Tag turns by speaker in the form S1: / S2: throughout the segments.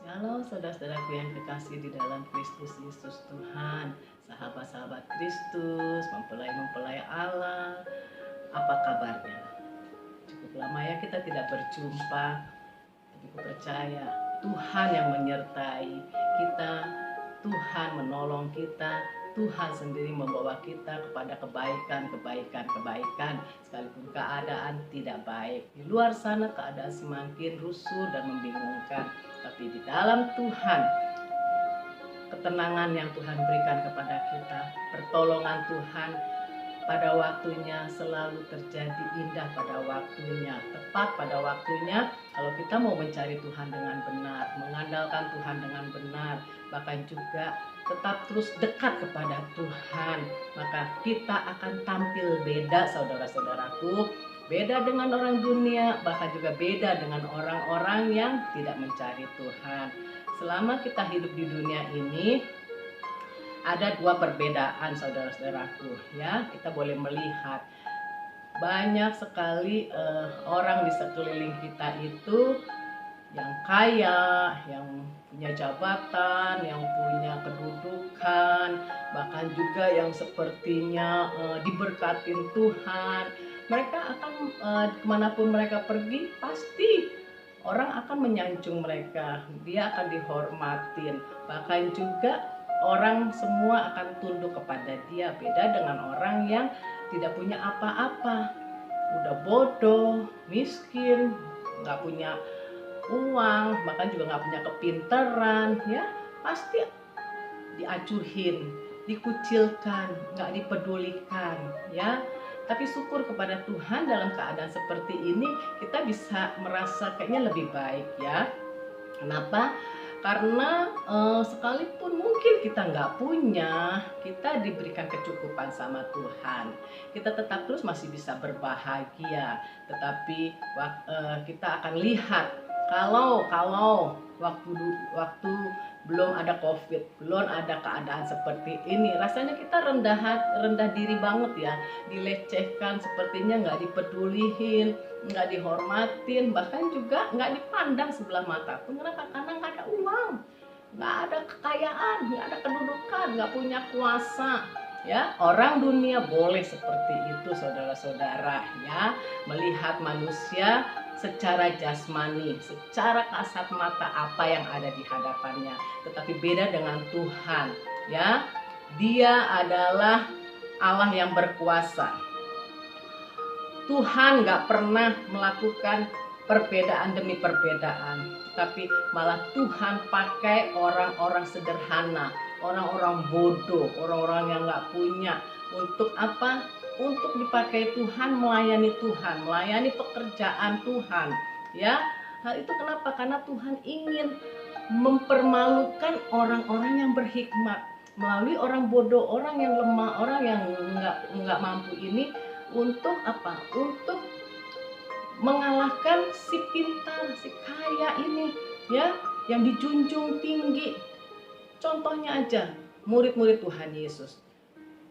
S1: Halo saudara-saudaraku yang kekasih di dalam Kristus Yesus Tuhan, sahabat-sahabat Kristus, mempelai-mempelai Allah, apa kabarnya? Cukup lama ya kita tidak berjumpa, tapi aku percaya Tuhan yang menyertai kita, Tuhan menolong kita, Tuhan sendiri membawa kita kepada kebaikan, sekalipun keadaan tidak baik. Di luar sana keadaan semakin rusuh dan membingungkan, tapi di dalam Tuhan, ketenangan yang Tuhan berikan kepada kita, pertolongan Tuhan pada waktunya selalu terjadi, indah pada waktunya, tepat pada waktunya. Kalau kita mau mencari Tuhan dengan benar, mengandalkan Tuhan dengan benar, bahkan juga tetap terus dekat kepada Tuhan, maka kita akan tampil beda, saudara-saudaraku. Beda dengan orang dunia, bahkan juga beda dengan orang-orang yang tidak mencari Tuhan. Selama kita hidup di dunia ini, ada dua perbedaan, saudara-saudaraku, ya. Kita boleh melihat banyak sekali orang di sekeliling kita itu yang kaya, yang punya jabatan, yang punya kedudukan, bahkan juga yang sepertinya diberkatin Tuhan. Mereka akan kemanapun mereka pergi, pasti orang akan menyanjung mereka, dia akan dihormatin, bahkan juga orang semua akan tunduk kepada dia. Beda dengan orang yang tidak punya apa-apa, udah bodoh, miskin, nggak punya uang, bahkan juga nggak punya kepintaran, ya pasti diacuhin, dikucilkan, nggak dipedulikan, ya. Tapi syukur kepada Tuhan, dalam keadaan seperti ini kita bisa merasa kayaknya lebih baik, ya. Kenapa? Karena sekalipun mungkin kita nggak punya, kita diberikan kecukupan sama Tuhan. Kita tetap terus masih bisa berbahagia. Tetapi kita akan lihat kalau waktu belum ada COVID, belum ada keadaan seperti ini, rasanya kita rendah diri banget, ya, dilecehkan, sepertinya nggak dipedulihin, nggak dihormatin, bahkan juga nggak dipandang sebelah mata. Kenapa? Karena nggak ada uang, nggak ada kekayaan, nggak ada kedudukan, nggak punya kuasa, ya. Orang dunia boleh seperti itu, saudara-saudara, ya, melihat manusia secara jasmani, secara kasat mata apa yang ada di hadapannya. Tetapi beda dengan Tuhan, ya. Dia adalah Allah yang berkuasa. Tuhan gak pernah melakukan perbedaan demi perbedaan, tapi malah Tuhan pakai orang-orang sederhana, orang-orang bodoh, orang-orang yang gak punya. Untuk apa? Untuk dipakai Tuhan, melayani Tuhan, melayani pekerjaan Tuhan, ya. Hal itu kenapa? Karena Tuhan ingin mempermalukan orang-orang yang berhikmat melalui orang bodoh, orang yang lemah, orang yang nggak mampu ini. Untuk apa? Untuk mengalahkan si pintar, si kaya ini, ya, yang dijunjung tinggi. Contohnya aja, murid-murid Tuhan Yesus.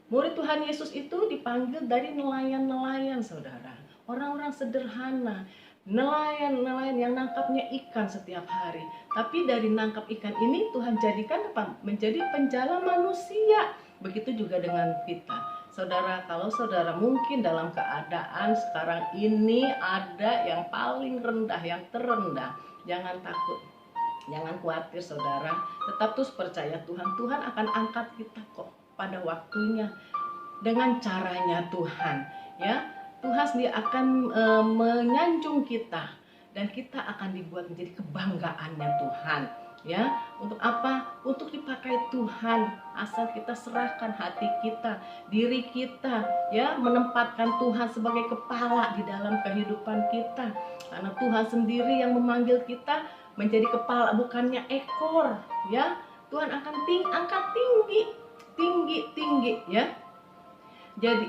S1: Murid Tuhan Yesus itu dipanggil dari nelayan-nelayan, saudara. Orang-orang sederhana, nelayan-nelayan yang nangkapnya ikan setiap hari. Tapi dari nangkap ikan ini Tuhan jadikan apa? Menjadi penjala manusia. Begitu juga dengan kita. Saudara, kalau saudara mungkin dalam keadaan sekarang ini ada yang paling rendah, yang terendah, jangan takut, jangan khawatir, saudara. Tetap terus percaya Tuhan. Tuhan akan angkat kita kok pada waktunya, dengan caranya Tuhan, ya. Tuhan sendiri akan menyanjung kita, dan kita akan dibuat menjadi kebanggaannya Tuhan, ya. Untuk apa? Untuk dipakai Tuhan, asal kita serahkan hati kita, diri kita, ya, menempatkan Tuhan sebagai kepala di dalam kehidupan kita. Karena Tuhan sendiri yang memanggil kita menjadi kepala, bukannya ekor, ya. Tuhan akan angkat tinggi, ya. Jadi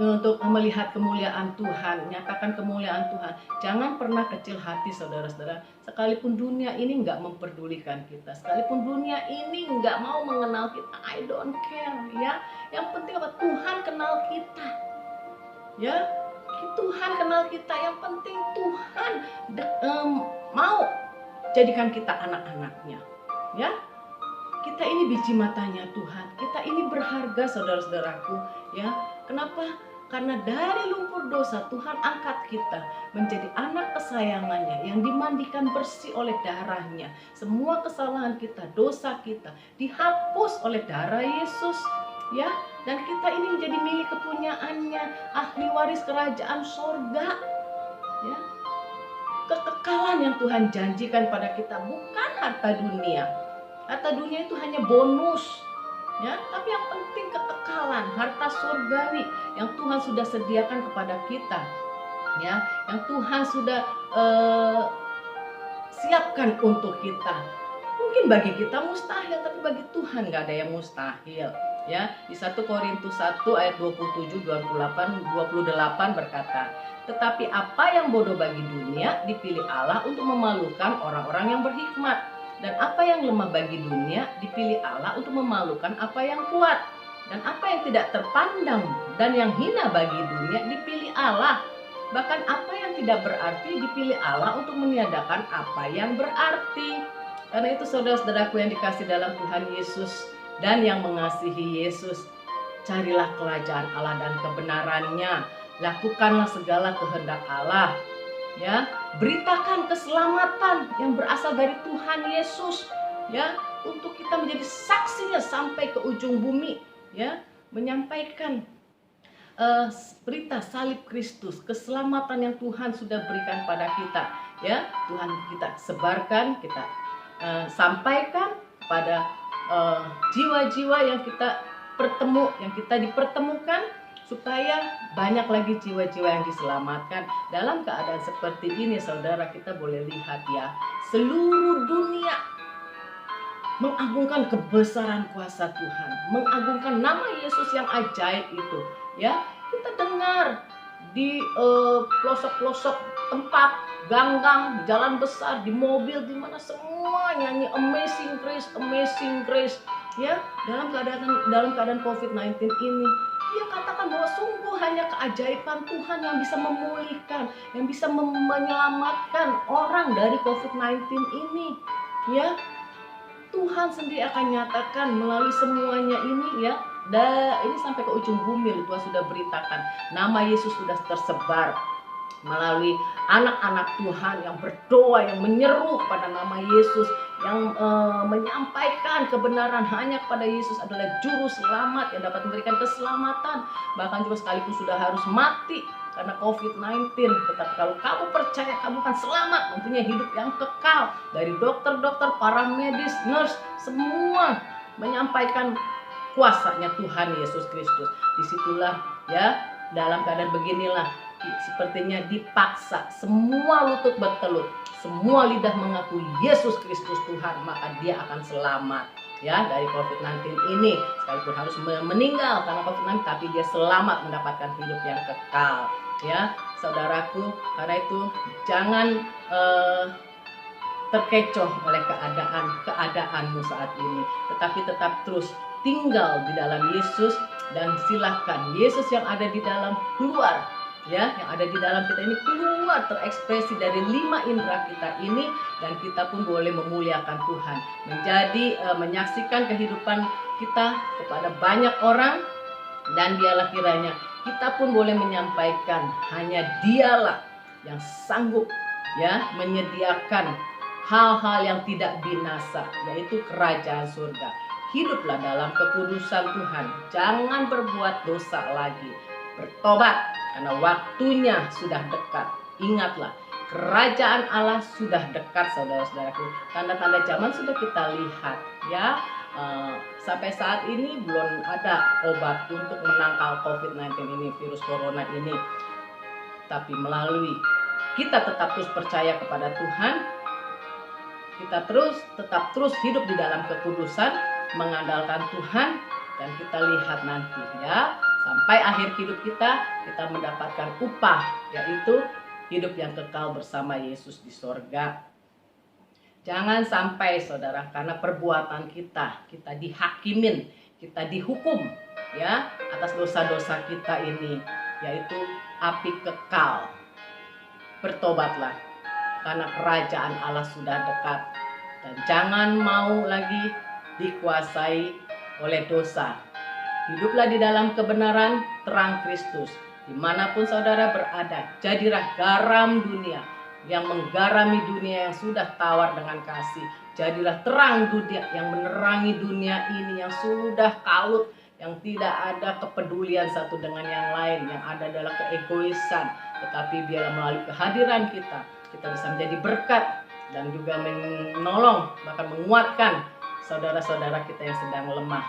S1: untuk melihat kemuliaan Tuhan, nyatakan kemuliaan Tuhan. Jangan pernah kecil hati, saudara-saudara. Sekalipun dunia ini nggak memperdulikan kita, sekalipun dunia ini nggak mau mengenal kita, I don't care, ya. Yang penting apa? Tuhan kenal kita, ya. Tuhan kenal kita. Yang penting Tuhan mau jadikan kita anak-anaknya. Ya, kita ini biji matanya Tuhan. Kita ini berharga, saudara-saudaraku. Ya, kenapa? Karena dari lumpur dosa Tuhan angkat kita menjadi anak kesayangannya yang dimandikan bersih oleh darahnya. Semua kesalahan kita, dosa kita dihapus oleh darah Yesus. Ya, dan kita ini menjadi milik kepunyaannya, ahli waris kerajaan sorga. Ya, kekekalan yang Tuhan janjikan pada kita bukan harta dunia. Harta dunia itu hanya bonus. Ya, tapi yang penting kekekalan, harta surgawi yang Tuhan sudah sediakan kepada kita, ya, yang Tuhan sudah siapkan untuk kita. Mungkin bagi kita mustahil, tapi bagi Tuhan nggak ada yang mustahil. Ya, di 1 Korintus 1 ayat 27, 28 berkata, tetapi apa yang bodoh bagi dunia dipilih Allah untuk memalukan orang-orang yang berhikmat. Dan apa yang lemah bagi dunia dipilih Allah untuk memalukan apa yang kuat. Dan apa yang tidak terpandang dan yang hina bagi dunia dipilih Allah. Bahkan apa yang tidak berarti dipilih Allah untuk meniadakan apa yang berarti. Karena itu saudara-saudaraku yang dikasih dalam Tuhan Yesus dan yang mengasihi Yesus, carilah kerajaan Allah dan kebenarannya. Lakukanlah segala kehendak Allah. Ya, beritakan keselamatan yang berasal dari Tuhan Yesus, ya, untuk kita menjadi saksinya sampai ke ujung bumi, ya, menyampaikan berita salib Kristus, keselamatan yang Tuhan sudah berikan pada kita, ya. Tuhan kita sebarkan, kita sampaikan pada jiwa-jiwa yang kita dipertemukan, supaya banyak lagi jiwa-jiwa yang diselamatkan. Dalam keadaan seperti ini, saudara, kita boleh lihat ya, seluruh dunia mengagungkan kebesaran kuasa Tuhan, mengagungkan nama Yesus yang ajaib itu. Ya, kita dengar di pelosok-pelosok tempat, gang-gang, di jalan besar, di mobil, di mana semua nyanyi Amazing Grace, Amazing Grace. Ya, dalam keadaan COVID-19 ini, dia katakan bahwa sungguh hanya keajaiban Tuhan yang bisa memulihkan, yang bisa menyelamatkan orang dari COVID-19 ini. Ya, Tuhan sendiri akan nyatakan melalui semuanya ini, ya. Ini sampai ke ujung bumi, Tuhan sudah beritakan. Nama Yesus sudah tersebar melalui anak-anak Tuhan yang berdoa, yang menyeru pada nama Yesus, yang menyampaikan kebenaran hanya kepada Yesus adalah juru selamat yang dapat memberikan keselamatan. Bahkan juga sekalipun sudah harus mati karena COVID-19, tetapi kalau kamu percaya, kamu akan selamat, mempunyai hidup yang kekal. Dari dokter-dokter, para medis, nurse, semua menyampaikan kuasanya Tuhan Yesus Kristus. Disitulah, ya, dalam keadaan beginilah, sepertinya dipaksa, semua lutut bertelut, semua lidah mengaku Yesus Kristus Tuhan, maka dia akan selamat, ya, dari COVID-19 ini. Sekalipun harus meninggal karena COVID-19, tapi dia selamat mendapatkan hidup yang kekal, ya, saudaraku. Karena itu jangan terkecoh oleh keadaanmu saat ini, tetapi tetap terus tinggal di dalam Yesus, dan silakan Yesus yang ada di dalam keluar, ya, yang ada di dalam kita ini keluar, terekspresi dari 5 indera kita ini, dan kita pun boleh memuliakan Tuhan, menyaksikan kehidupan kita kepada banyak orang, dan dialah kiranya kita pun boleh menyampaikan hanya dialah yang sanggup, ya, menyediakan hal-hal yang tidak binasa, yaitu kerajaan surga. Hiduplah dalam kekudusan Tuhan, jangan berbuat dosa lagi, bertobat karena waktunya sudah dekat. Ingatlah, kerajaan Allah sudah dekat, saudara-saudaraku. Tanda-tanda zaman sudah kita lihat, ya. Sampai saat ini belum ada obat untuk menangkal COVID-19 ini, virus corona ini. Tapi melalui kita tetap terus percaya kepada Tuhan, kita tetap terus hidup di dalam kekudusan, mengandalkan Tuhan, dan kita lihat nanti, ya, sampai akhir hidup kita mendapatkan upah, yaitu hidup yang kekal bersama Yesus di sorga. Jangan sampai, saudara, karena perbuatan kita dihakimin, kita dihukum, ya, atas dosa-dosa kita ini, yaitu api kekal. Bertobatlah, karena kerajaan Allah sudah dekat. Dan jangan mau lagi dikuasai oleh dosa. Hiduplah di dalam kebenaran terang Kristus. Dimanapun saudara berada, jadilah garam dunia yang menggarami dunia yang sudah tawar dengan kasih. Jadilah terang dunia yang menerangi dunia ini yang sudah kalut, yang tidak ada kepedulian satu dengan yang lain, yang ada adalah keegoisan. Tetapi biarlah melalui kehadiran kita bisa menjadi berkat dan juga menolong, bahkan menguatkan saudara-saudara kita yang sedang lemah.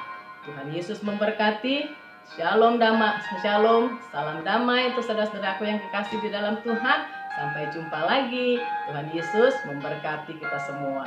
S1: Tuhan Yesus memberkati. Shalom damai, shalom, salam damai untuk saudara-saudaraku yang kekasih di dalam Tuhan. Sampai jumpa lagi. Tuhan Yesus memberkati kita semua.